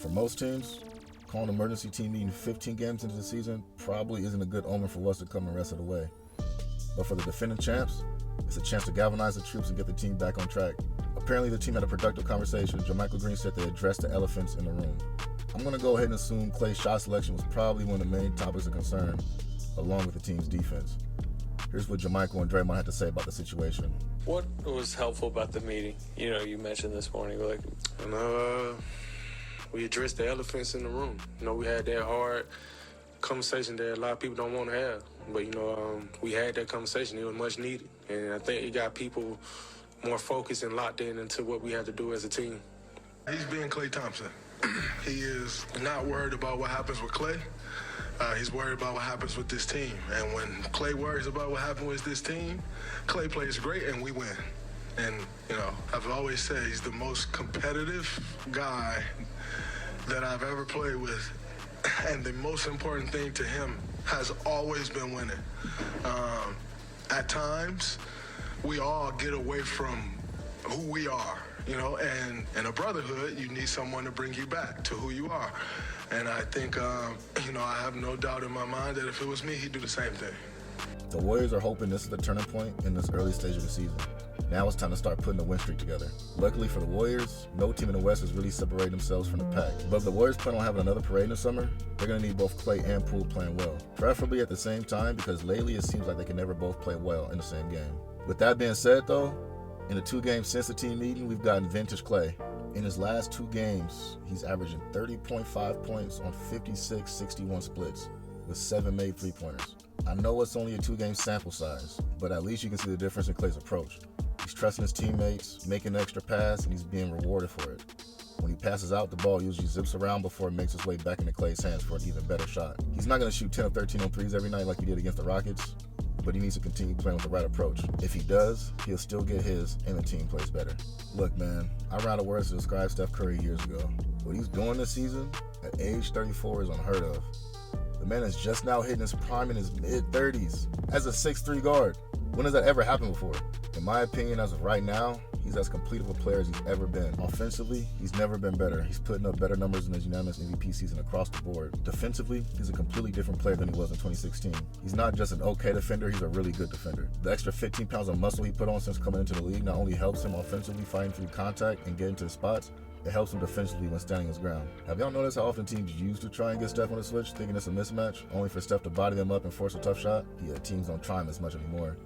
For most teams, calling an emergency team meeting 15 games into the season probably isn't a good omen for what's to come the rest of the way. But for the defending champs, it's a chance to galvanize the troops and get the team back on track. Apparently the team had a productive conversation. JaMychal Green said they addressed the elephants in the room. I'm going to go ahead and assume Klay's shot selection was probably one of the main topics of concern, along with the team's defense. Here's what JaMychal and Draymond had to say about the situation. What was helpful about the meeting? You mentioned this morning, we addressed the elephants in the room. We had that hard conversation that a lot of people don't want to have. But, we had that conversation. It was much needed. And I think it got people more focused and locked in into what we had to do as a team. He's being Klay Thompson. He is not worried about what happens with Klay. He's worried about what happens with this team. And when Klay worries about what happens with this team, Klay plays great and we win. And, I've always said he's the most competitive guy that I've ever played with. And the most important thing to him has always been winning. At times, we all get away from who we are, and in a brotherhood, you need someone to bring you back to who you are. And I think, I have no doubt in my mind that if it was me, he'd do the same thing. The Warriors are hoping this is the turning point in this early stage of the season. Now it's time to start putting the win streak together. Luckily for the Warriors, no team in the West has really separated themselves from the pack. But if the Warriors plan on having another parade in the summer, they're going to need both Klay and Poole playing well. Preferably at the same time, because lately it seems like they can never both play well in the same game. With that being said though, in the 2 games since the team meeting, we've gotten vintage Klay. In his last 2 games, he's averaging 30.5 points on 56-61 splits, with 7 made 3-pointers. I know it's only a 2-game sample size, but at least you can see the difference in Klay's approach. He's trusting his teammates, making an extra pass, and he's being rewarded for it. When he passes out, the ball usually zips around before it makes its way back into Klay's hands for an even better shot. He's not going to shoot 10 of 13 on threes every night like he did against the Rockets, but he needs to continue playing with the right approach. If he does, he'll still get his, and the team plays better. Look, man, I ran out of words to describe Steph Curry years ago. What he's doing this season, at age 34, is unheard of. The man is just now hitting his prime in his mid-30s as a 6'3 guard. When has that ever happened before? In my opinion, as of right now, he's as complete of a player as he's ever been. Offensively, he's never been better. He's putting up better numbers in his unanimous MVP season across the board. Defensively, he's a completely different player than he was in 2016. He's not just an okay defender, he's a really good defender. The extra 15 pounds of muscle he put on since coming into the league not only helps him offensively fighting through contact and getting to the spots, it helps him defensively when standing his ground. Have y'all noticed how often teams used to try and get Steph on the switch, thinking it's a mismatch, only for Steph to body them up and force a tough shot? Yeah, teams don't try him as much anymore.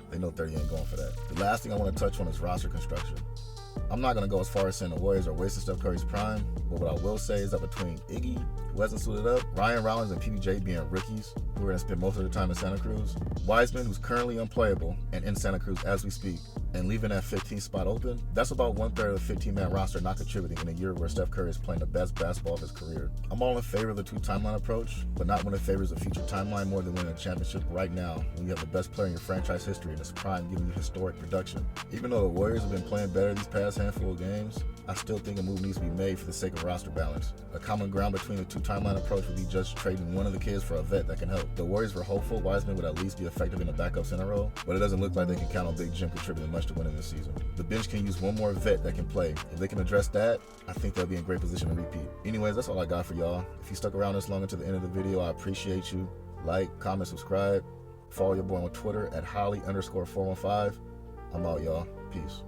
They know 30 ain't going for that. The last thing I want to touch on is roster construction. I'm not going to go as far as saying the Warriors are wasting Steph Curry's prime, but what I will say is that between Iggy, who hasn't suited up, Ryan Rollins and PBJ being rookies, who are going to spend most of their time in Santa Cruz, Wiseman, who's currently unplayable and in Santa Cruz as we speak, and leaving that 15th spot open, that's about 1/3 of the 15-man roster not contributing in a year where Steph Curry is playing the best basketball of his career. I'm all in favor of the 2-timeline approach, but not when it favors a future timeline more than winning a championship right now when you have the best player in your franchise history in his prime giving you historic production. Even though the Warriors have been playing better these past handful of games, I still think a move needs to be made for the sake of roster balance. A common ground between the 2-timeline approach would be just trading one of the kids for a vet that can help. The Warriors were hopeful Wiseman would at least be effective in the backup center role, but it doesn't look like they can count on Big Jim contributing much to winning this season. The bench can use one more vet that can play. If they can address that, I think they'll be in great position to repeat. Anyways, that's all I got for y'all. If you stuck around this long until the end of the video, I appreciate you. Like, comment, subscribe. Follow your boy on Twitter at Holly_415. I'm out, y'all. Peace.